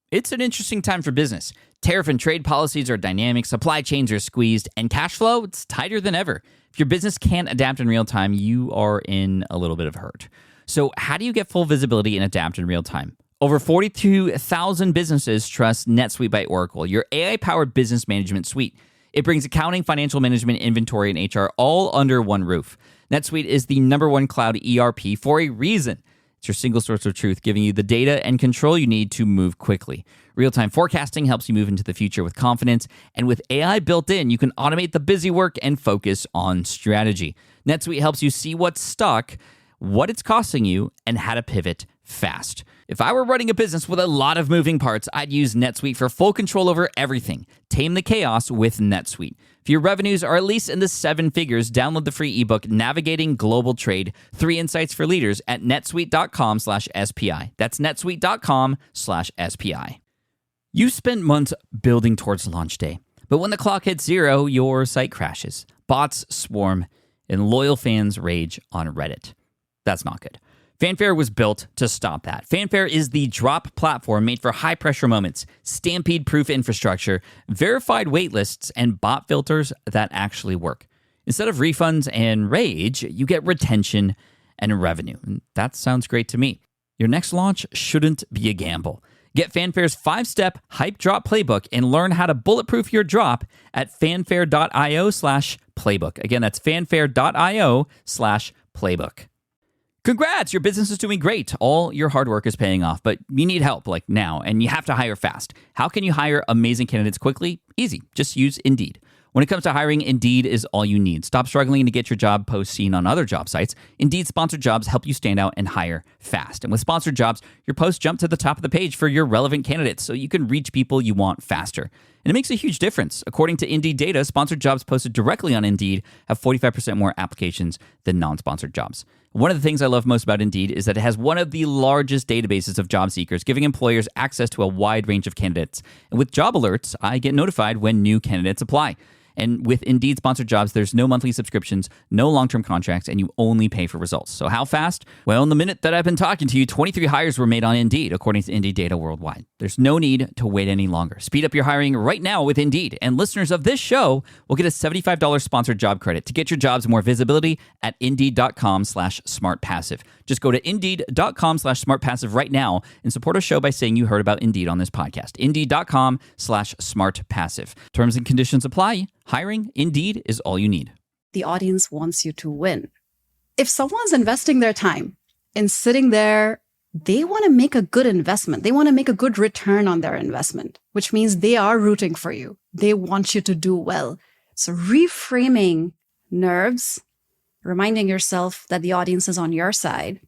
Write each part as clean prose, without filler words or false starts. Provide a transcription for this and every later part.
It's an interesting time for business. Tariff and trade policies are dynamic, supply chains are squeezed, and cash flow, it's tighter than ever. If your business can't adapt in real time, you are in a little bit of hurt. So how do you get full visibility and adapt in real time? Over 42,000 businesses trust NetSuite by Oracle, your AI-powered business management suite. It brings accounting, financial management, inventory, and HR all under one roof. NetSuite is the #1 cloud ERP for a reason. It's your single source of truth, giving you the data and control you need to move quickly. Real-time forecasting helps you move into the future with confidence, and with AI built in, you can automate the busy work and focus on strategy. NetSuite helps you see what's stuck, what it's costing you, and how to pivot fast. If I were running a business with a lot of moving parts, I'd use NetSuite for full control over everything. Tame the chaos with NetSuite. If your revenues are at least in the 7 figures, download the free ebook, Navigating Global Trade, 3 Insights for Leaders at netsuite.com/SPI. That's netsuite.com/SPI. You spent months building towards launch day, but when the clock hits 0, your site crashes. Bots swarm, and loyal fans rage on Reddit. That's not good. Fanfare was built to stop that. Fanfare is the drop platform made for high-pressure moments, stampede-proof infrastructure, verified waitlists, and bot filters that actually work. Instead of refunds and rage, you get retention and revenue. And that sounds great to me. Your next launch shouldn't be a gamble. Get Fanfare's 5-step hype drop playbook and learn how to bulletproof your drop at fanfare.io/playbook. Again, that's fanfare.io/playbook. Congrats, your business is doing great. All your hard work is paying off, but you need help like now, and you have to hire fast. How can you hire amazing candidates quickly? Easy. Just use Indeed. When it comes to hiring, Indeed is all you need. Stop struggling to get your job post seen on other job sites. Indeed sponsored jobs help you stand out and hire fast. And with sponsored jobs, your posts jump to the top of the page for your relevant candidates so you can reach people you want faster. And it makes a huge difference. According to Indeed data, sponsored jobs posted directly on Indeed have 45% more applications than non-sponsored jobs. One of the things I love most about Indeed is that it has one of the largest databases of job seekers, giving employers access to a wide range of candidates. And with job alerts, I get notified when new candidates apply. And with Indeed sponsored jobs, there's no monthly subscriptions, no long-term contracts, and you only pay for results. So how fast? Well, in the minute that I've been talking to you, 23 hires were made on Indeed, according to Indeed data worldwide. There's no need to wait any longer. Speed up your hiring right now with Indeed. And listeners of this show will get a $75 sponsored job credit to get your jobs more visibility at Indeed.com/smartpassive. Just go to Indeed.com/smartpassive right now and support our show by saying you heard about Indeed on this podcast. Indeed.com/smartpassive. Terms and conditions apply. Hiring, Indeed, is all you need. The audience wants you to win. If someone's investing their time and sitting there, they want to make a good investment. They want to make a good return on their investment, which means they are rooting for you. They want you to do well. So reframing nerves, reminding yourself that the audience is on your side,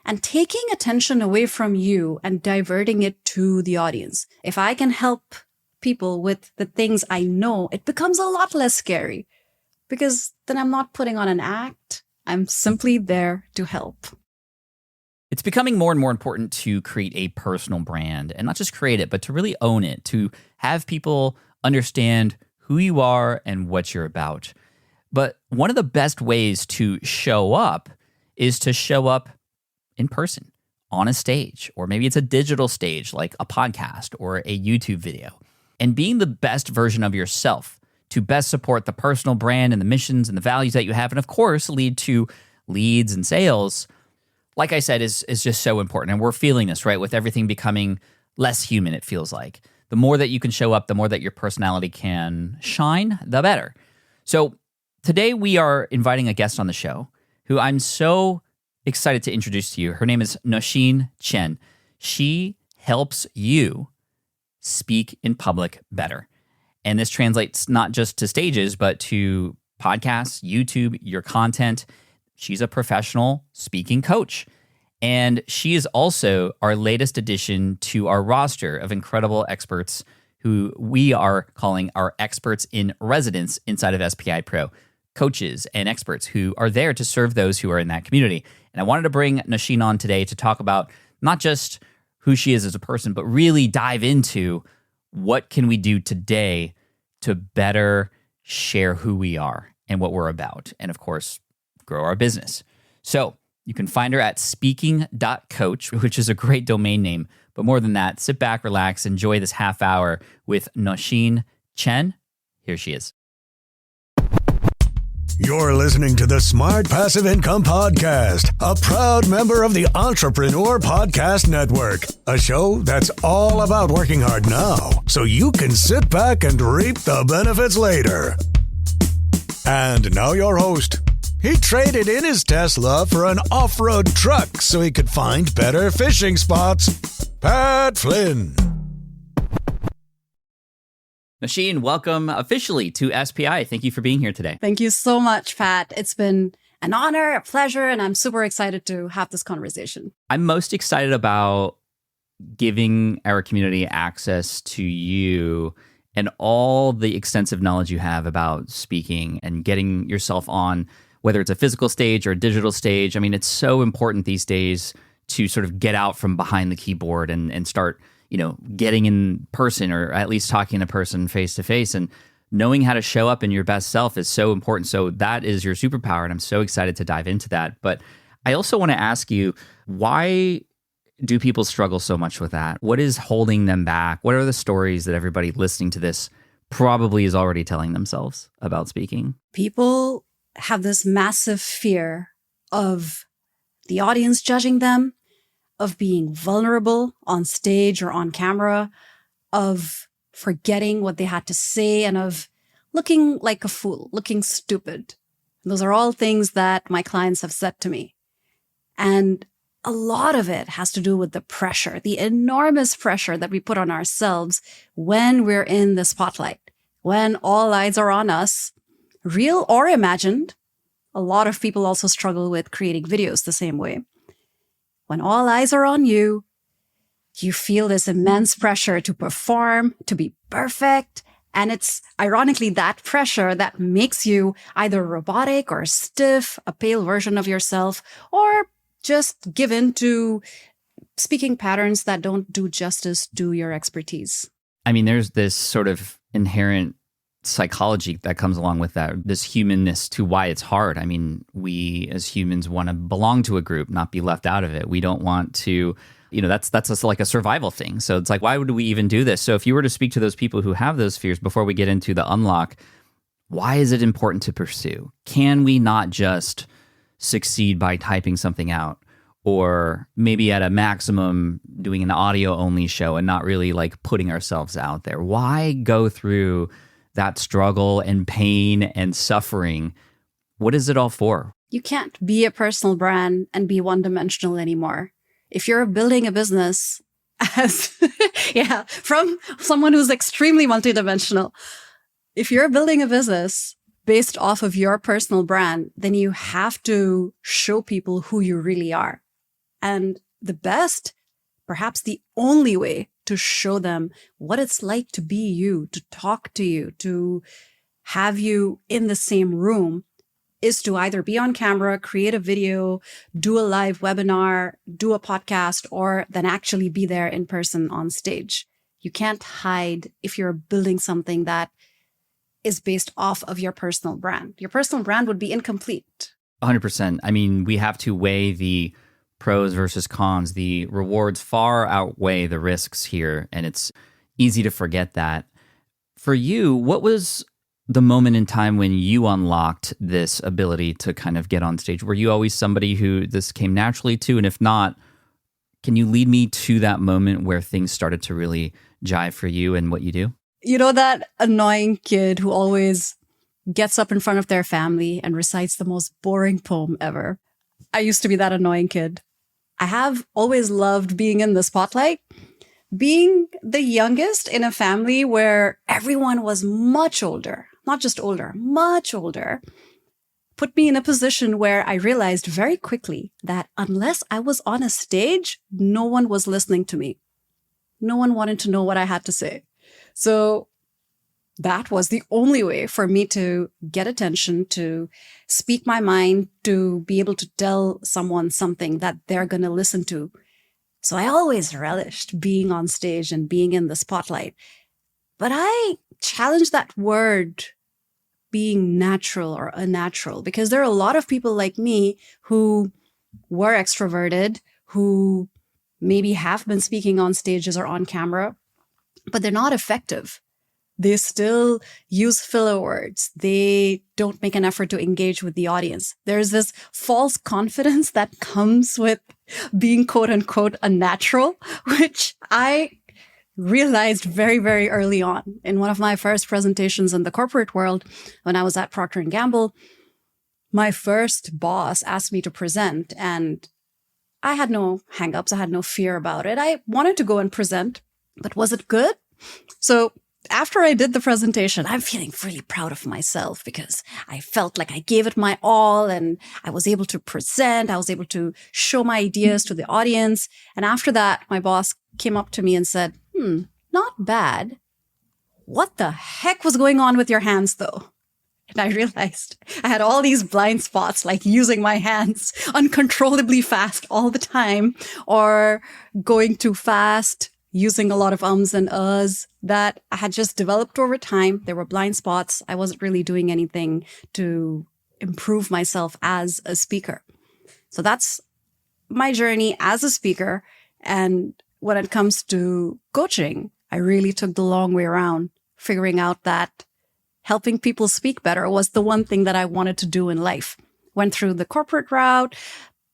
and taking attention away from you and diverting it to the audience. If I can help people with the things I know, it becomes a lot less scary because then I'm not putting on an act. I'm simply there to help. It's becoming more and more important to create a personal brand and not just create it, but to really own it, to have people understand who you are and what you're about. But one of the best ways to show up is to show up in person on a stage, or maybe it's a digital stage like a podcast or a YouTube video. And being the best version of yourself to best support the personal brand and the missions and the values that you have, and of course, lead to leads and sales, like I said, is just so important. And we're feeling this, right? With everything becoming less human, it feels like. The more that you can show up, the more that your personality can shine, the better. So today we are inviting a guest on the show who I'm so excited to introduce to you. Her name is Nausheen Chen. She helps you speak in public better. And this translates not just to stages, but to podcasts, YouTube, your content. She's a professional speaking coach. And she is also our latest addition to our roster of incredible experts who we are calling our experts in residence inside of SPI Pro. Coaches and experts who are there to serve those who are in that community. And I wanted to bring Nausheen on today to talk about not just who she is as a person, but really dive into what can we do today to better share who we are and what we're about, and of course, grow our business. So You can find her at speaking.coach, which is a great domain name. But more than that, sit back, relax, enjoy this half hour with Nausheen Chen. Here she is. You're listening to the Smart Passive Income Podcast, a proud member of the Entrepreneur Podcast Network, a show that's all about working hard now so you can sit back and reap the benefits later. And now your host. He traded in his Tesla for an off-road truck so he could find better fishing spots. Pat Flynn. Nausheen, welcome officially to SPI. Thank you for being here today. Thank you so much, Pat. It's been an honor, a pleasure, and I'm super excited to have this conversation. I'm most excited about giving our community access to you and all the extensive knowledge you have about speaking and getting yourself on, whether it's a physical stage or a digital stage. I mean, it's so important these days to sort of get out from behind the keyboard and start, getting in person, or at least talking to person face to face, and knowing how to show up in your best self is so important. So that is your superpower, and I'm so excited to dive into that. But I also want to ask you, why do people struggle so much with that? What is holding them back? What are the stories that everybody listening to this probably is already telling themselves about speaking? People have this massive fear of the audience judging them, of being vulnerable on stage or on camera, of forgetting what they had to say, and of looking like a fool, looking stupid. Those are all things that my clients have said to me. And a lot of it has to do with the pressure, the enormous pressure that we put on ourselves when we're in the spotlight, when all eyes are on us, real or imagined. A lot of people also struggle with creating videos the same way. When all eyes are on you, you feel this immense pressure to perform, to be perfect. And it's ironically that pressure that makes you either robotic or stiff, a pale version of yourself, or just give in to speaking patterns that don't do justice to your expertise. I mean, there's this sort of inherent psychology that comes along with that, this humanness to why it's hard. I mean, we as humans want to belong to a group, not be left out of it. We don't want to, that's just like a survival thing. So it's like, why would we even do this? So if you were to speak to those people who have those fears before we get into the unlock, why is it important to pursue? Can we not just succeed by typing something out, or maybe at a maximum doing an audio only show and not really like putting ourselves out there? Why go through that struggle and pain and suffering? What is it all for? You can't be a personal brand and be one-dimensional anymore. If you're building a business from someone who's extremely multidimensional, if you're building a business based off of your personal brand, then you have to show people who you really are. And the best, perhaps the only way to show them what it's like to be you, to talk to you, to have you in the same room, is to either be on camera, create a video, do a live webinar, do a podcast, or then actually be there in person on stage. You can't hide if you're building something that is based off of your personal brand. Your personal brand would be incomplete. 100%. I mean, we have to weigh the pros versus cons. The rewards far outweigh the risks here, and it's easy to forget that. For you, what was the moment in time when you unlocked this ability to kind of get on stage? Were you always somebody who this came naturally to? And if not, can you lead me to that moment where things started to really jive for you and what you do? You know, that annoying kid who always gets up in front of their family and recites the most boring poem ever. I used to be that annoying kid. I have always loved being in the spotlight. Being the youngest in a family where everyone was much older, not just older, much older, put me in a position where I realized very quickly that unless I was on a stage, no one was listening to me. No one wanted to know what I had to say. So that was the only way for me to get attention, to speak my mind, to be able to tell someone something that they're going to listen to. So I always relished being on stage and being in the spotlight. But I challenge that word being natural or unnatural, because there are a lot of people like me who were extroverted, who maybe have been speaking on stages or on camera, but they're not effective. They still use filler words. They don't make an effort to engage with the audience. There's this false confidence that comes with being quote unquote a natural, which I realized very, very early on. In one of my first presentations in the corporate world, when I was at Procter & Gamble, my first boss asked me to present, and I had no hangups. I had no fear about it. I wanted to go and present, but was it good? So after I did the presentation, I'm feeling really proud of myself because I felt like I gave it my all and I was able to present. I was able to show my ideas to the audience. And after that, my boss came up to me and said, not bad. What the heck was going on with your hands though? And I realized I had all these blind spots, like using my hands uncontrollably fast all the time or going too fast, using a lot of ums and uhs that I had just developed over time. There were blind spots. I wasn't really doing anything to improve myself as a speaker. So that's my journey as a speaker. And when it comes to coaching, I really took the long way around, figuring out that helping people speak better was the one thing that I wanted to do in life. Went through the corporate route,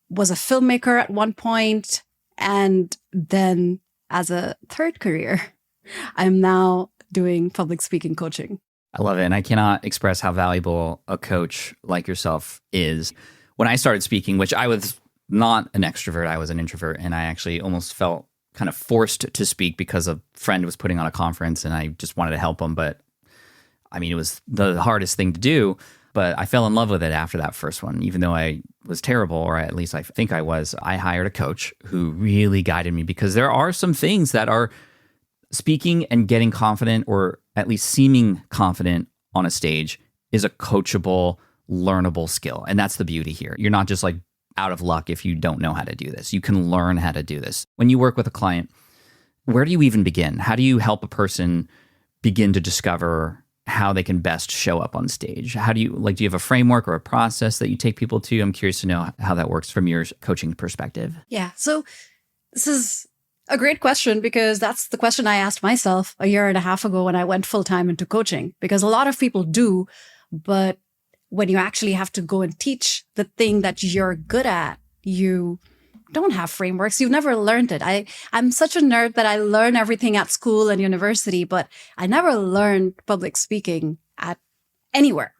was a filmmaker at one point, and then as a third career, I'm now doing public speaking coaching. I love it. And I cannot express how valuable a coach like yourself is. When I started speaking, which I was not an extrovert, I was an introvert, and I actually almost felt kind of forced to speak because a friend was putting on a conference and I just wanted to help him. But I mean, it was the hardest thing to do, but I fell in love with it after that first one. Even though I was terrible, or at least I think I was, I hired a coach who really guided me because there are some things that are speaking and getting confident, or at least seeming confident on a stage, is a coachable, learnable skill. And that's the beauty here. You're not just like out of luck if you don't know how to do this. You can learn how to do this. When you work with a client, where do you even begin? How do you help a person begin to discover how they can best show up on stage? How do you do you have a framework or a process that you take people to? I'm curious to know how that works from your coaching perspective. Yeah. So this is a great question because that's the question I asked myself a year and a half ago when I went full time into coaching, because a lot of people do, but when you actually have to go and teach the thing that you're good at, you don't have frameworks. You've never learned it. I'm such a nerd that I learn everything at school and university, but I never learned public speaking at anywhere.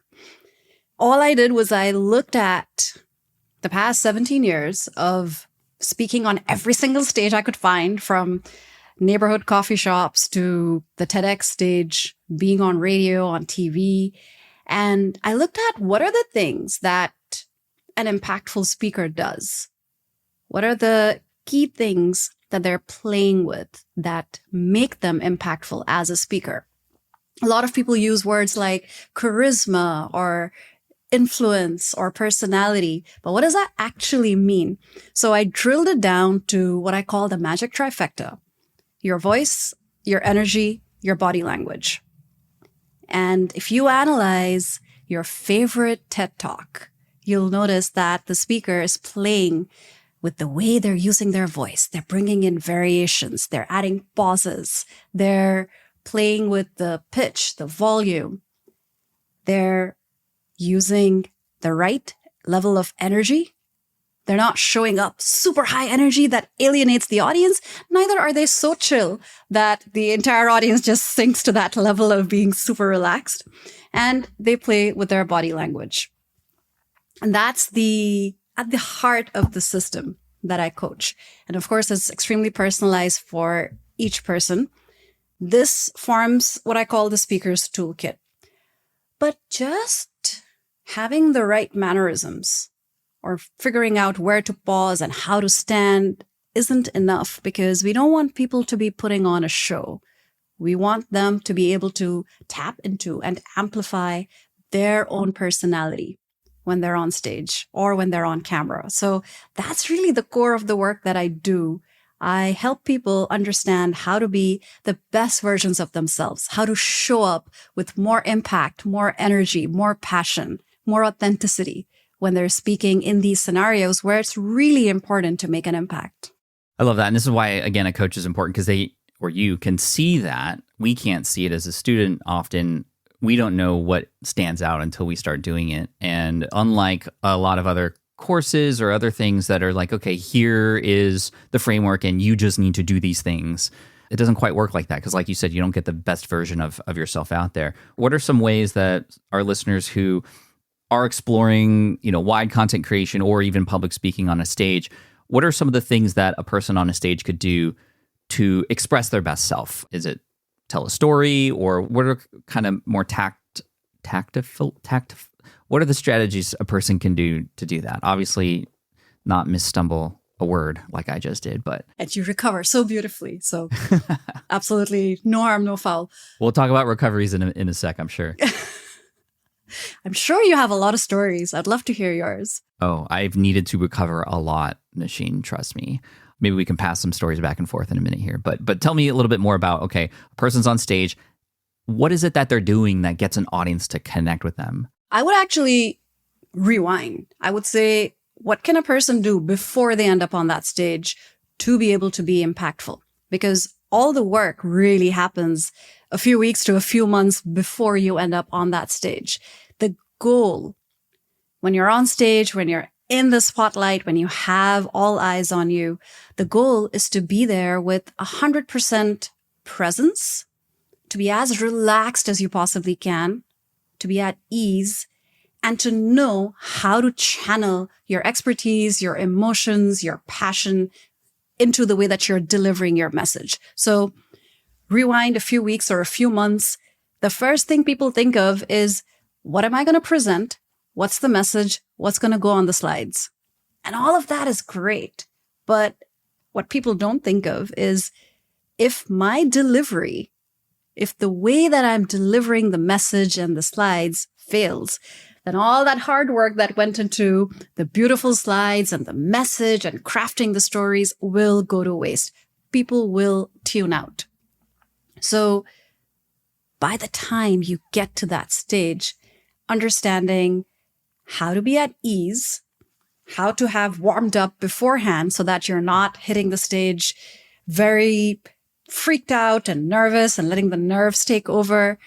All I did was I looked at the past 17 years of speaking on every single stage I could find, from neighborhood coffee shops to the TEDx stage, being on radio, on TV. And I looked at what are the things that an impactful speaker does. What are the key things that they're playing with that make them impactful as a speaker? A lot of people use words like charisma or influence or personality, but what does that actually mean? So I drilled it down to what I call the magic trifecta: your voice, your energy, your body language. And if you analyze your favorite TED Talk, you'll notice that the speaker is playing with the way they're using their voice. They're bringing in variations. They're adding pauses. They're playing with the pitch, the volume. They're using the right level of energy. They're not showing up super high energy that alienates the audience. Neither are they so chill that the entire audience just sinks to that level of being super relaxed. And they play with their body language. And that's at the heart of the system that I coach. And of course, it's extremely personalized for each person. This forms what I call the speaker's toolkit. But just having the right mannerisms or figuring out where to pause and how to stand isn't enough, because we don't want people to be putting on a show. We want them to be able to tap into and amplify their own personality when they're on stage or when they're on camera. So that's really the core of the work that I do. I help people understand how to be the best versions of themselves, how to show up with more impact, more energy, more passion, more authenticity when they're speaking in these scenarios where it's really important to make an impact. I love that. And this is why, again, a coach is important because they or you can see that. We can't see it as a student often. We don't know what stands out until we start doing it. And unlike a lot of other courses or other things that are like, okay, here is the framework and you just need to do these things. It doesn't quite work like that because like you said, you don't get the best version of yourself out there. What are some ways that our listeners who are exploring, wide content creation or even public speaking on a stage, what are some of the things that a person on a stage could do to express their best self? Is it tell a story, or what are kind of more tactful? What are the strategies a person can do to do that? Obviously, not misstumble a word like I just did, but And you recover so beautifully. So absolutely no harm, no foul. We'll talk about recoveries in a sec, I'm sure. I'm sure you have a lot of stories. I'd love to hear yours. Oh, I've needed to recover a lot, Nausheen, trust me. Maybe we can pass some stories back and forth in a minute here. But tell me a little bit more about, okay, a person's on stage. What is it that they're doing that gets an audience to connect with them? I would actually rewind. I would say, what can a person do before they end up on that stage to be able to be impactful? Because all the work really happens a few weeks to a few months before you end up on that stage. The goal, when you're on stage, when you're in the spotlight, when you have all eyes on you, the goal is to be there with 100% presence, to be as relaxed as you possibly can, to be at ease, and to know how to channel your expertise, your emotions, your passion into the way that you're delivering your message. So rewind a few weeks or a few months. The first thing people think of is, what am I going to present? What's the message? What's going to go on the slides? And all of that is great. But what people don't think of is, if my delivery, if the way that I'm delivering the message and the slides fails, then all that hard work that went into the beautiful slides and the message and crafting the stories will go to waste. People will tune out. So by the time you get to that stage, understanding how to be at ease, how to have warmed up beforehand so that you're not hitting the stage very freaked out and nervous and letting the nerves take over,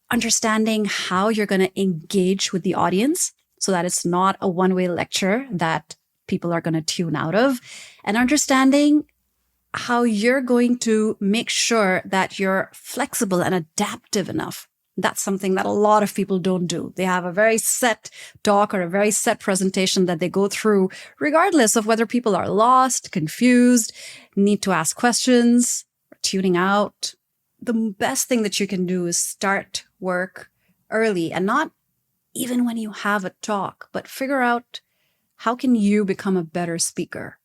understanding how you're going to engage with the audience so that it's not a one-way lecture that people are going to tune out of, and understanding how you're going to make sure that you're flexible and adaptive enough. That's something that a lot of people don't do. They have a very set talk or a very set presentation that they go through, regardless of whether people are lost, confused, need to ask questions, or tuning out. The best thing that you can do is start work early, and not even when you have a talk, but figure out how can you become a better speaker,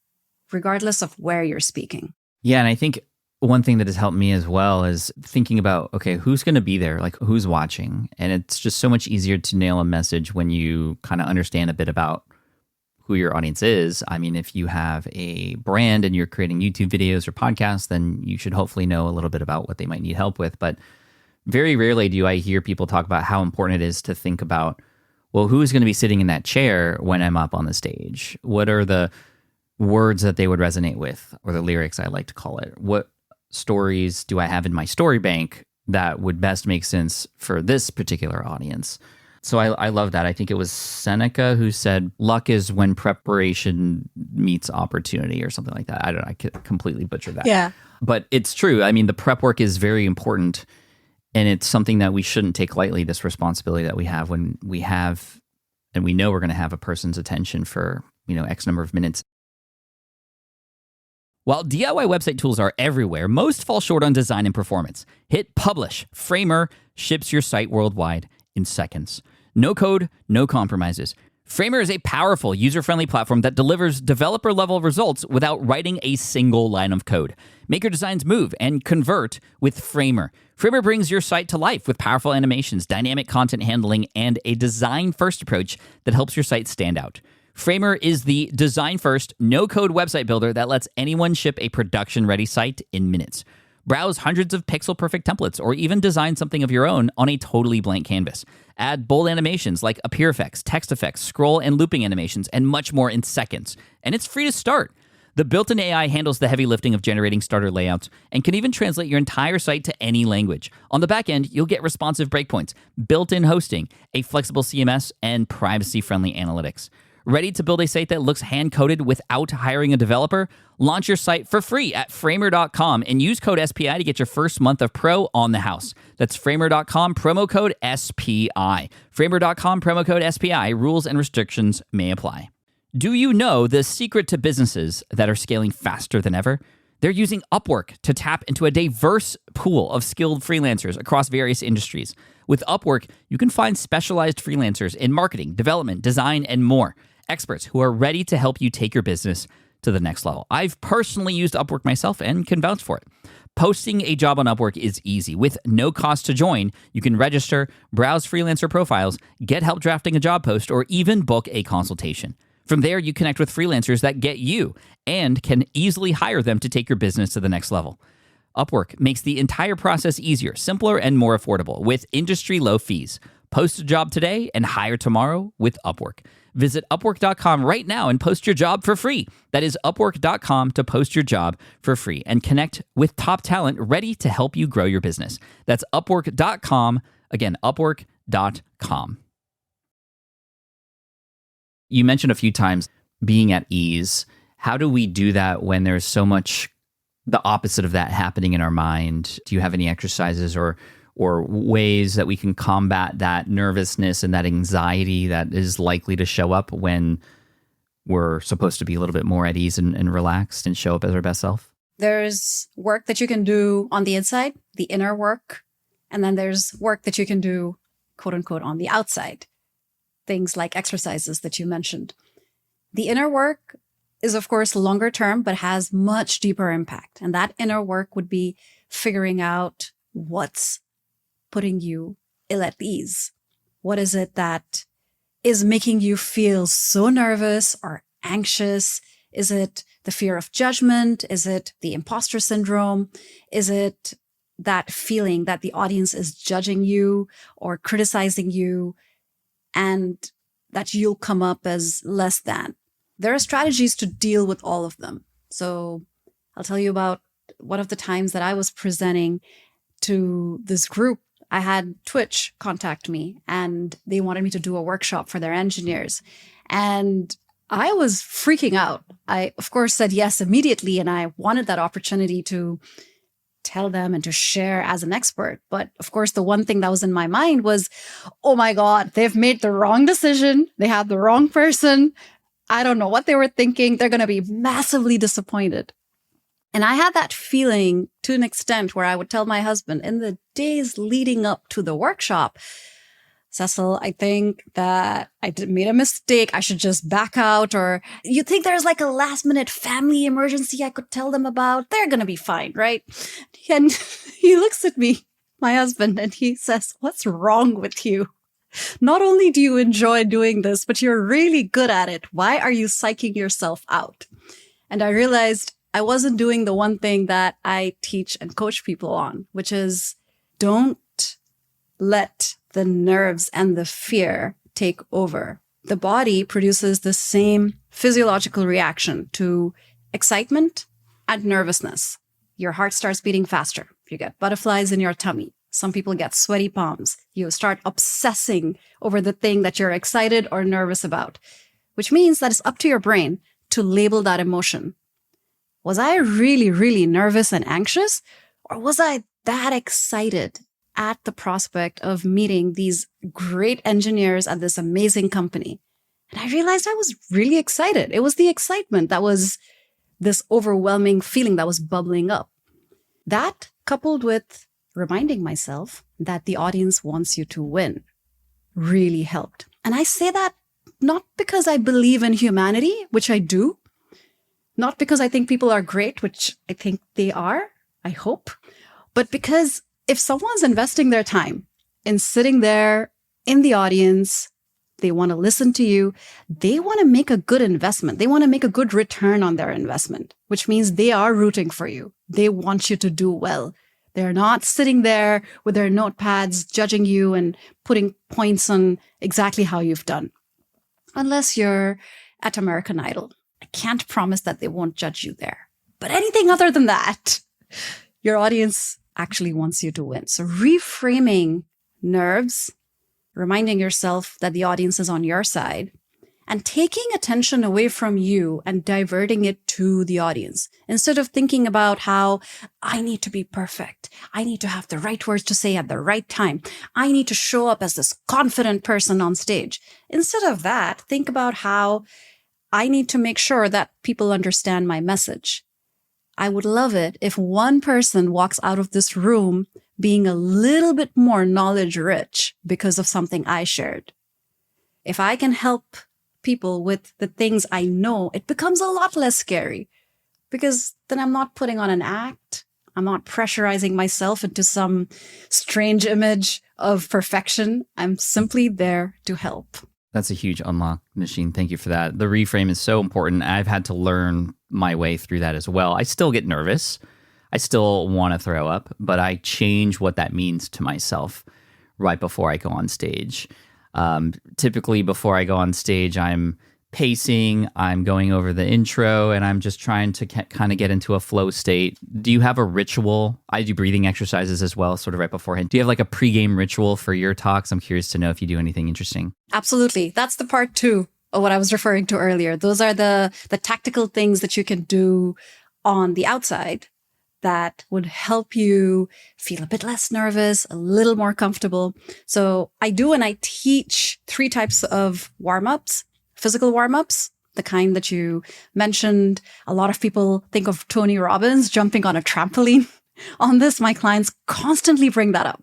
regardless of where you're speaking. Yeah, and I think one thing that has helped me as well is thinking about, okay, who's going to be there? Like, who's watching? And it's just so much easier to nail a message when you kind of understand a bit about who your audience is. I mean, if you have a brand and you're creating YouTube videos or podcasts, then you should hopefully know a little bit about what they might need help with. But very rarely do I hear people talk about how important it is to think about, well, who's going to be sitting in that chair when I'm up on the stage? What are the words that they would resonate with, or the lyrics, I like to call it? What stories do I have in my story bank that would best make sense for this particular audience? So I love that. I think it was Seneca who said, luck is when preparation meets opportunity, or something like that. I don't know. I could completely butcher that. Yeah. But it's true. I mean, the prep work is very important, and it's something that we shouldn't take lightly, this responsibility that we have when we have, and we know we're going to have a person's attention for, X number of minutes. While DIY website tools are everywhere, most fall short on design and performance. Hit publish. Framer ships your site worldwide in seconds. No code, no compromises. Framer is a powerful, user-friendly platform that delivers developer-level results without writing a single line of code. Make your designs move and convert with Framer. Framer brings your site to life with powerful animations, dynamic content handling, and a design-first approach that helps your site stand out. Framer is the design-first, no-code website builder that lets anyone ship a production-ready site in minutes. Browse hundreds of pixel-perfect templates or even design something of your own on a totally blank canvas. Add bold animations like appear effects, text effects, scroll and looping animations, and much more in seconds. And it's free to start. The built-in AI handles the heavy lifting of generating starter layouts and can even translate your entire site to any language. On the back end, you'll get responsive breakpoints, built-in hosting, a flexible CMS, and privacy-friendly analytics. Ready to build a site that looks hand-coded without hiring a developer? Launch your site for free at Framer.com and use code SPI to get your first month of pro on the house. That's Framer.com, promo code SPI. Framer.com, promo code SPI. Rules and restrictions may apply. Do you know the secret to businesses that are scaling faster than ever? They're using Upwork to tap into a diverse pool of skilled freelancers across various industries. With Upwork, you can find specialized freelancers in marketing, development, design, and more. Experts who are ready to help you take your business to the next level. I've personally used Upwork myself and can vouch for it. Posting a job on Upwork is easy. With no cost to join, you can register, browse freelancer profiles, get help drafting a job post, or even book a consultation. From there, you connect with freelancers that get you and can easily hire them to take your business to the next level. Upwork makes the entire process easier, simpler, and more affordable with industry-low fees. Post a job today and hire tomorrow with Upwork. Visit Upwork.com right now and post your job for free. That is Upwork.com to post your job for free and connect with top talent ready to help you grow your business. That's Upwork.com. Again, Upwork.com. You mentioned a few times being at ease. How do we do that when there's so much the opposite of that happening in our mind? Do you have any exercises or ways that we can combat that nervousness and that anxiety that is likely to show up when we're supposed to be a little bit more at ease and relaxed and show up as our best self? There's work that you can do on the inside, the inner work, and then there's work that you can do, quote unquote, on the outside. Things like exercises that you mentioned. The inner work is, of course, longer term, but has much deeper impact. And that inner work would be figuring out what's putting you ill at ease. What is it that is making you feel so nervous or anxious? Is it the fear of judgment? Is it the imposter syndrome? Is it that feeling that the audience is judging you or criticizing you and that you'll come up as less than? There are strategies to deal with all of them. So I'll tell you about one of the times that I was presenting to this group. I had Twitch contact me and they wanted me to do a workshop for their engineers. And I was freaking out. I, of course, said yes immediately. And I wanted that opportunity to tell them and to share as an expert. But of course, the one thing that was in my mind was, oh my God, they've made the wrong decision. They had the wrong person. I don't know what they were thinking. They're going to be massively disappointed. And I had that feeling to an extent where I would tell my husband in the days leading up to the workshop, Cecil, I think that I made a mistake. I should just back out. Or you think there's like a last minute family emergency I could tell them about? They're going to be fine, right? And he looks at me, my husband, and he says, what's wrong with you? Not only do you enjoy doing this, but you're really good at it. Why are you psyching yourself out? And I realized I wasn't doing the one thing that I teach and coach people on, which is don't let the nerves and the fear take over. The body produces the same physiological reaction to excitement and nervousness. Your heart starts beating faster. You get butterflies in your tummy. Some people get sweaty palms. You start obsessing over the thing that you're excited or nervous about, which means that it's up to your brain to label that emotion. Was I really, really nervous and anxious? Or was I that excited at the prospect of meeting these great engineers at this amazing company? And I realized I was really excited. It was the excitement that was this overwhelming feeling that was bubbling up. That, coupled with reminding myself that the audience wants you to win, really helped. And I say that not because I believe in humanity, which I do, not because I think people are great, which I think they are, I hope, but because if someone's investing their time in sitting there in the audience, They want to listen to you. They want to make a good investment. They want to make a good return on their investment, which means they are rooting for you. They want you to do well. They're not sitting there with their notepads judging you and putting points on exactly how you've done. Unless you're at American Idol. I can't promise that they won't judge you there. But anything other than that, your audience actually wants you to win. So reframing nerves, reminding yourself that the audience is on your side, and taking attention away from you and diverting it to the audience. Instead of thinking about how I need to be perfect, I need to have the right words to say at the right time, I need to show up as this confident person on stage. Instead of that, think about how I need to make sure that people understand my message. I would love it if one person walks out of this room being a little bit more knowledge rich because of something I shared. If I can help people with the things I know, it becomes a lot less scary because then I'm not putting on an act. I'm not pressurizing myself into some strange image of perfection. I'm simply there to help. That's a huge unlock, Nausheen. Thank you for that. The reframe is so important. I've had to learn my way through that as well. I still get nervous. I still want to throw up, but I change what that means to myself right before I go on stage. Typically, before I go on stage, I'm pacing, I'm going over the intro, and I'm just trying to kind of get into a flow state. Do you have a ritual? I do breathing exercises as well, sort of right beforehand. Do you have like a pregame ritual for your talks? I'm curious to know if you do anything interesting. Absolutely. That's the part 2 of what I was referring to earlier. Those are the tactical things that you can do on the outside that would help you feel a bit less nervous, a little more comfortable. So I do, and I teach 3 types of warm-ups. Physical warm-ups, the kind that you mentioned. A lot of people think of Tony Robbins jumping on a trampoline. On this, my clients constantly bring that up.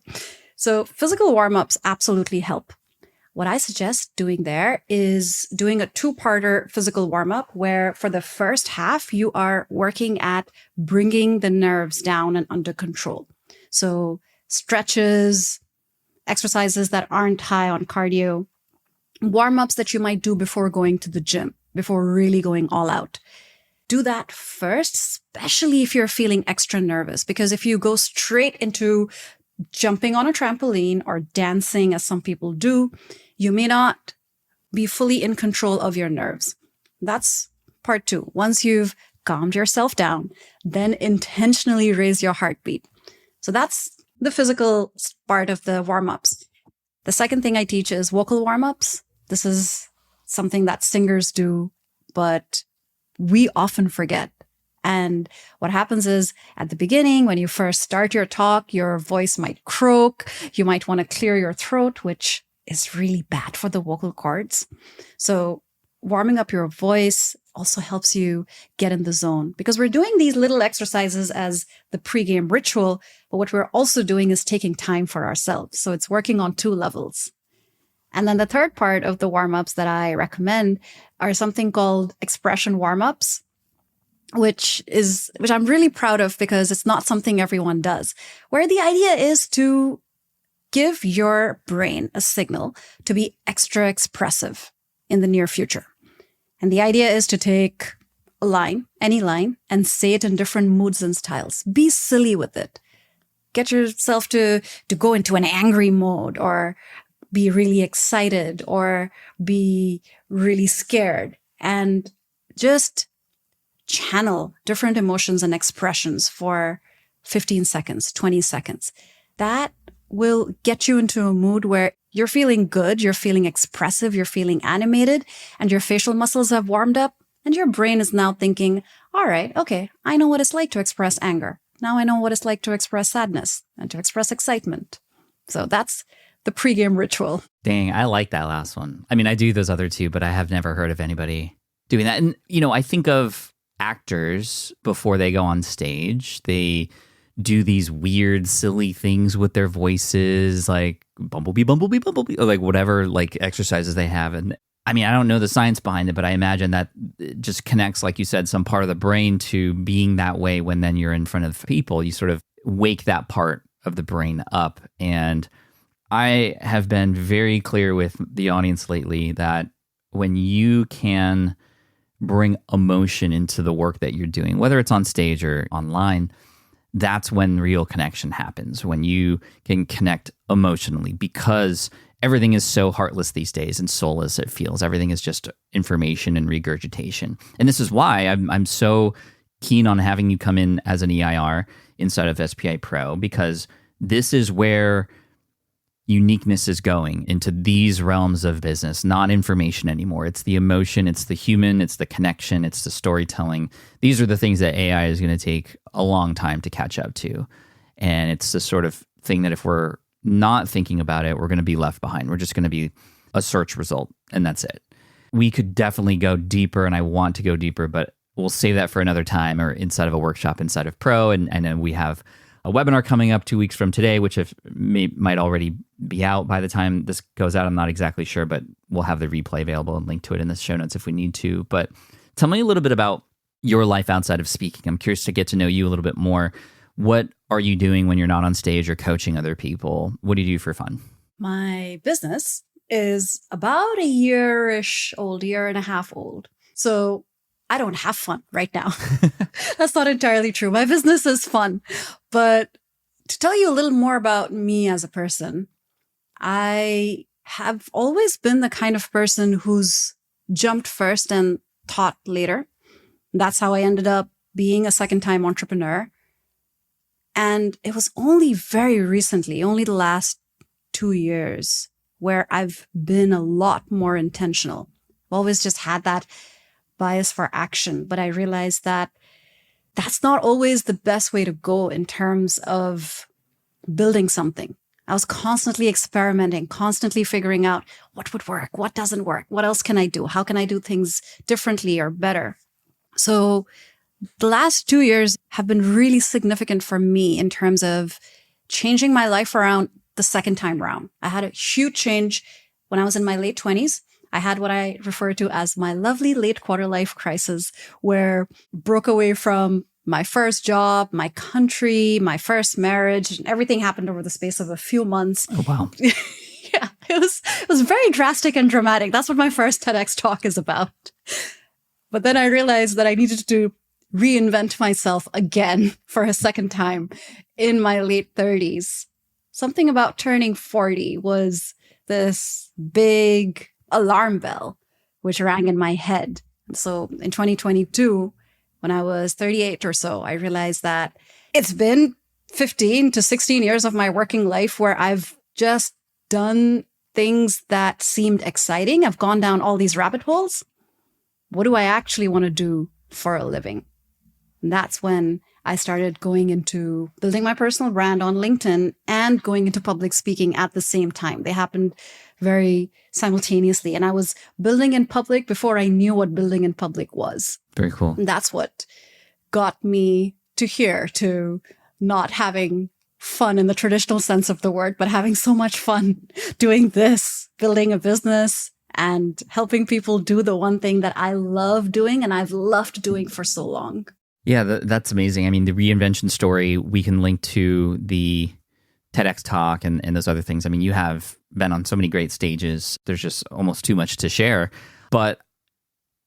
So physical warm-ups absolutely help. What I suggest doing there is doing a 2-parter physical warm-up where for the first half, you are working at bringing the nerves down and under control. So stretches, exercises that aren't high on cardio, warm-ups that you might do before going to the gym, before really going all out. Do that first, especially if you're feeling extra nervous, because if you go straight into jumping on a trampoline or dancing, as some people do, you may not be fully in control of your nerves. That's part 2. Once you've calmed yourself down, then intentionally raise your heartbeat. So that's the physical part of the warm-ups. The second thing I teach is vocal warm-ups. This is something that singers do, but we often forget. And what happens is at the beginning, when you first start your talk, your voice might croak. You might want to clear your throat, which is really bad for the vocal cords. So warming up your voice also helps you get in the zone, because we're doing these little exercises as the pregame ritual, but what we're also doing is taking time for ourselves. So it's working on 2 levels. And then the third part of the warm-ups that I recommend are something called expression warm-ups, which I'm really proud of because it's not something everyone does, where the idea is to give your brain a signal to be extra expressive in the near future. And the idea is to take a line, any line, and say it in different moods and styles. Be silly with it. Get yourself to go into an angry mode, or be really excited, or be really scared, and just channel different emotions and expressions for 15 seconds, 20 seconds. That will get you into a mood where you're feeling good, you're feeling expressive, you're feeling animated, and your facial muscles have warmed up, and your brain is now thinking, all right, okay, I know what it's like to express anger. Now I know what it's like to express sadness and to express excitement. So that's the pregame ritual. Dang, I like that last one. I mean, I do those other 2, but I have never heard of anybody doing that. And, I think of actors before they go on stage. They do these weird, silly things with their voices, like bumblebee, bumblebee, bumblebee, or like whatever like exercises they have. And I mean, I don't know the science behind it, but I imagine that it just connects, like you said, some part of the brain to being that way when then you're in front of people. You sort of wake that part of the brain up. And I have been very clear with the audience lately that when you can bring emotion into the work that you're doing, whether it's on stage or online, that's when real connection happens, when you can connect emotionally, because everything is so heartless these days and soulless, it feels. Everything is just information and regurgitation. And this is why I'm so keen on having you come in as an EIR inside of SPI Pro, because this is where uniqueness is going, into these realms of business, not information anymore. It's the emotion, it's the human, it's the connection, it's the storytelling. These are the things that AI is going to take a long time to catch up to. And it's the sort of thing that if we're not thinking about it, we're going to be left behind. We're just going to be a search result, and that's it. We could definitely go deeper, and I want to go deeper, but we'll save that for another time, or inside of a workshop inside of Pro. And then we have a webinar coming up 2 weeks from today, which might already be out by the time this goes out. I'm not exactly sure, but we'll have the replay available and link to it in the show notes if we need to. But tell me a little bit about your life outside of speaking. I'm curious to get to know you a little bit more. What are you doing when you're not on stage or coaching other people? What do you do for fun? My business is about a year-ish old, year and a half old. So I don't have fun right now. That's not entirely true. My business is fun. But to tell you a little more about me as a person, I have always been the kind of person who's jumped first and thought later. That's how I ended up being a second-time entrepreneur. And it was only very recently, only the last 2 years, where I've been a lot more intentional. I've always just had that bias for action, but I realized that that's not always the best way to go in terms of building something. I was constantly experimenting, constantly figuring out what would work, what doesn't work, what else can I do, how can I do things differently or better. So the last 2 years have been really significant for me in terms of changing my life around the second time round. I had a huge change when I was in my late 20s. I had what I refer to as my lovely late quarter life crisis, where broke away from my first job, my country, my first marriage, and everything happened over the space of a few months. Oh, wow. Yeah, it was very drastic and dramatic. That's what my first TEDx talk is about. But then I realized that I needed to reinvent myself again for a second time in my late 30s. Something about turning 40 was this big alarm bell, which rang in my head. So in 2022, when I was 38 or so, I realized that it's been 15 to 16 years of my working life where I've just done things that seemed exciting. I've gone down all these rabbit holes. What do I actually want to do for a living? And that's when I started going into building my personal brand on LinkedIn and going into public speaking at the same time. They happened very simultaneously. And I was building in public before I knew what building in public was. Very cool. And that's what got me to here, to not having fun in the traditional sense of the word, but having so much fun doing this, building a business and helping people do the one thing that I love doing and I've loved doing for so long. Yeah, that's amazing. I mean, the reinvention story, we can link to the TEDx talk and those other things. I mean, you have been on so many great stages. There's just almost too much to share. But,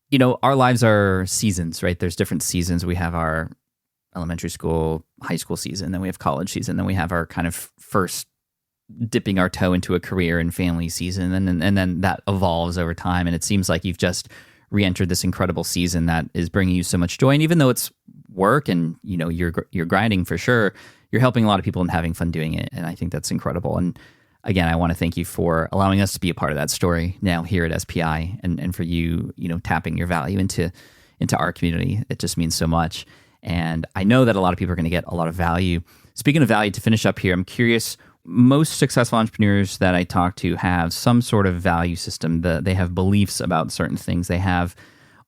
you know, our lives are seasons, right? There's different seasons. We have our elementary school, high school season, then we have college season, then we have our kind of first dipping our toe into a career and family season. And then that evolves over time. And it seems like you've just re-entered this incredible season that is bringing you so much joy. And even though it's work and, you know, you're grinding for sure, you're helping a lot of people and having fun doing it. And I think that's incredible. And again, I want to thank you for allowing us to be a part of that story now here at SPI and for you, you know, tapping your value into our community. It just means so much. And I know that a lot of people are going to get a lot of value. Speaking of value, to finish up here, I'm curious, most successful entrepreneurs that I talk to have some sort of value system. They have beliefs about certain things. They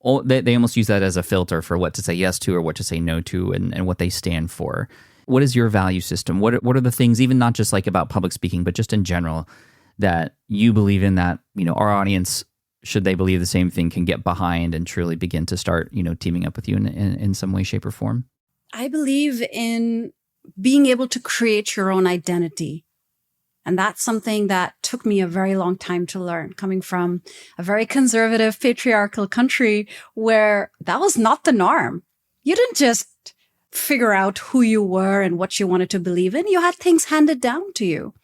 almost use that as a filter for what to say yes to or what to say no to and what they stand for. What is your value system? What are the things, even not just like about public speaking, but just in general, that you believe in, that, you know, our audience, should they believe the same thing, can get behind and truly begin to start, you know, teaming up with you in some way, shape, or form? I believe in being able to create your own identity And that's something that took me a very long time to learn, coming from a very conservative, patriarchal country where that was not the norm. You didn't just figure out who you were and what you wanted to believe in. You had things handed down to you.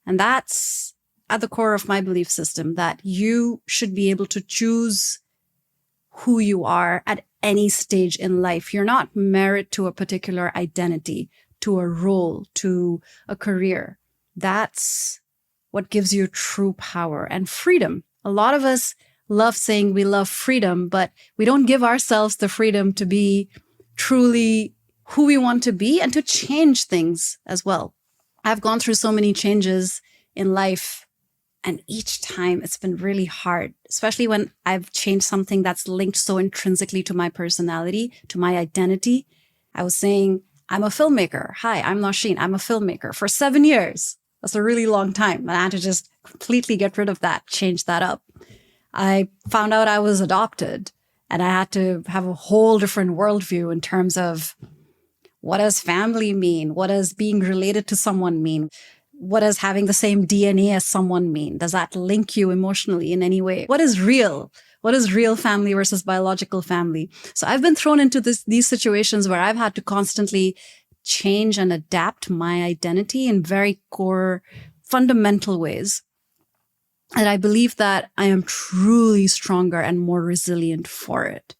And that's at the core of my belief system, that you should be able to choose who you are at any stage in life. You're not married to a particular identity, to a role, to a career. That's what gives you true power and freedom. A lot of us love saying we love freedom, but we don't give ourselves the freedom to be truly who we want to be and to change things as well. I've gone through so many changes in life, and each time it's been really hard, especially when I've changed something that's linked so intrinsically to my personality, to my identity. I was saying, I'm a filmmaker. Hi, I'm Nausheen. I'm a filmmaker for 7 years. That's a really long time. And I had to just completely get rid of that, change that up. I found out I was adopted, and I had to have a whole different worldview in terms of what does family mean? What does being related to someone mean? What does having the same DNA as someone mean? Does that link you emotionally in any way? What is real? What is real family versus biological family? So I've been thrown into these situations where I've had to constantly change and adapt my identity in very core, fundamental ways. And I believe that I am truly stronger and more resilient for it.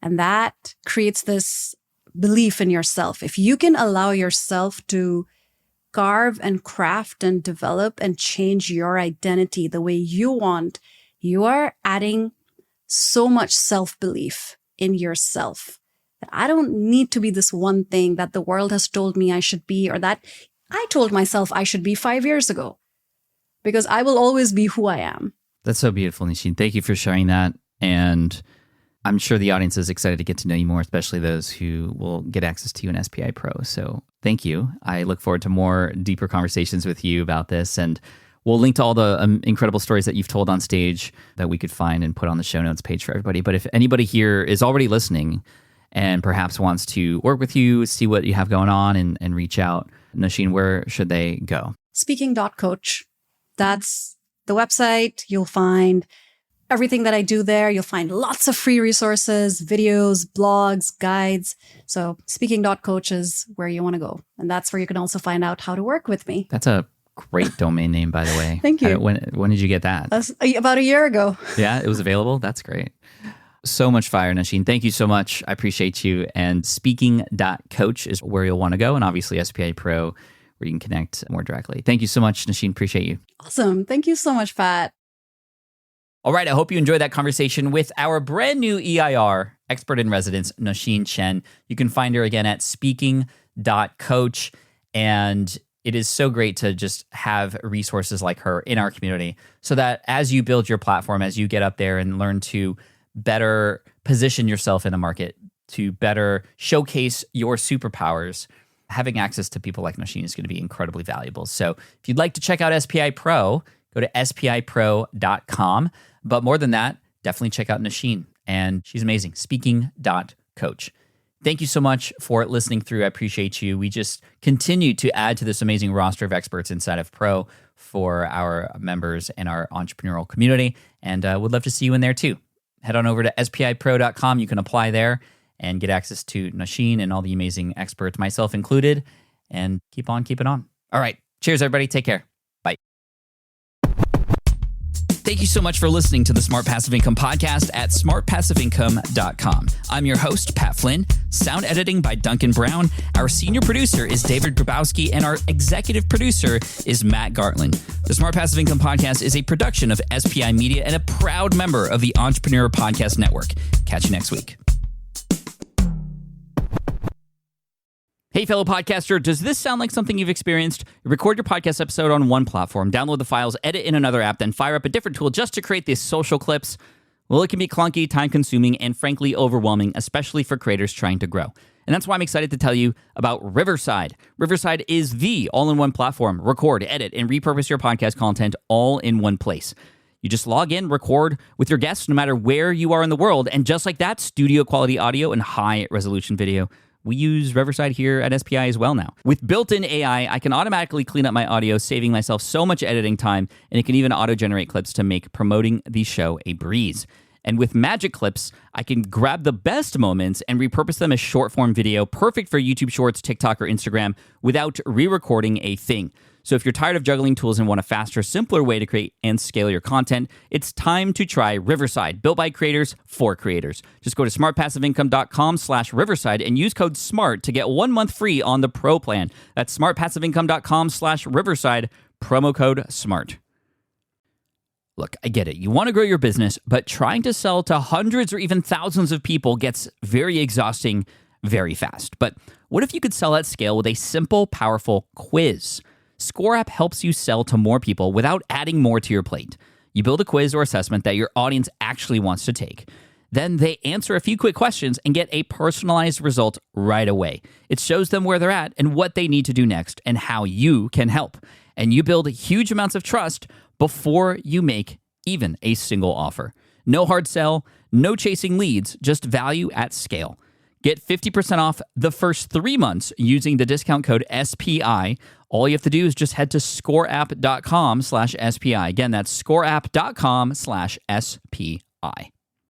And that creates this belief in yourself. If you can allow yourself to carve and craft and develop and change your identity the way you want, you are adding so much self-belief in yourself. That I don't need to be this one thing that the world has told me I should be, or that I told myself I should be 5 years ago, because I will always be who I am. That's so beautiful, Nausheen. Thank you for sharing that. And I'm sure the audience is excited to get to know you more, especially those who will get access to you in SPI Pro. So thank you. I look forward to more deeper conversations with you about this. And we'll link to all the incredible stories that you've told on stage that we could find and put on the show notes page for everybody. But if anybody here is already listening and perhaps wants to work with you, see what you have going on, and reach out, Nausheen, where should they go? Speaking.coach. That's the website. You'll find everything that I do there. You'll find lots of free resources, videos, blogs, guides. So speaking.coach is where you want to go. And that's where you can also find out how to work with me. That's a great domain name, by the way. Thank you. When did you get that? That's about a year ago. Yeah, it was available? That's great. So much fire, Nausheen. Thank you so much. I appreciate you. And speaking.coach is where you'll want to go. And obviously SPI Pro, where you can connect more directly. Thank you so much, Nausheen. Appreciate you. Awesome. Thank you so much, Pat. All right. I hope you enjoyed that conversation with our brand new EIR, expert in residence, Nausheen Chen. You can find her again at speaking.coach. And it is so great to just have resources like her in our community so that as you build your platform, as you get up there and learn to better position yourself in the market, to better showcase your superpowers, having access to people like Nausheen is going to be incredibly valuable. So if you'd like to check out SPI Pro, go to spipro.com. But more than that, definitely check out Nausheen. And she's amazing. Speaking.coach. Thank you so much for listening through. I appreciate you. We just continue to add to this amazing roster of experts inside of Pro for our members and our entrepreneurial community. And would love to see you in there too. Head on over to spipro.com. You can apply there and get access to Nausheen and all the amazing experts, myself included. And keep on keeping on. All right. Cheers, everybody. Take care. Bye. Thank you so much for listening to the Smart Passive Income podcast at smartpassiveincome.com. I'm your host, Pat Flynn. Sound editing by Duncan Brown. Our senior producer is David Grabowski, and our executive producer is Matt Gartland. The Smart Passive Income podcast is a production of SPI Media and a proud member of the Entrepreneur Podcast Network. Catch you next week. Hey, fellow podcaster, does this sound like something you've experienced? You record your podcast episode on one platform, download the files, edit in another app, then fire up a different tool just to create these social clips? Well, it can be clunky, time-consuming, and frankly overwhelming, especially for creators trying to grow. And that's why I'm excited to tell you about Riverside. Riverside is the all-in-one platform. Record, edit, and repurpose your podcast content all in one place. You just log in, record with your guests no matter where you are in the world, and just like that, studio-quality audio and high-resolution video We use Riverside here at SPI as well now. With built-in AI, I can automatically clean up my audio, saving myself so much editing time, and it can even auto-generate clips to make promoting the show a breeze. And with Magic Clips, I can grab the best moments and repurpose them as short-form video, perfect for YouTube Shorts, TikTok, or Instagram, without re-recording a thing. So if you're tired of juggling tools and want a faster, simpler way to create and scale your content, it's time to try Riverside, built by creators for creators. Just go to smartpassiveincome.com/Riverside and use code SMART to get 1 month free on the Pro plan. That's smartpassiveincome.com/Riverside, promo code SMART. Look, I get it. You want to grow your business, but trying to sell to hundreds or even thousands of people gets very exhausting very fast. But what if you could sell at scale with a simple, powerful quiz? Score App helps you sell to more people without adding more to your plate. You build a quiz or assessment that your audience actually wants to take. Then they answer a few quick questions and get a personalized result right away. It shows them where they're at and what they need to do next and how you can help. And you build huge amounts of trust before you make even a single offer. No hard sell, no chasing leads, just value at scale. Get 50% off the first 3 months using the discount code SPI. All you have to do is just head to scoreapp.com/SPI. Again, that's scoreapp.com/SPI.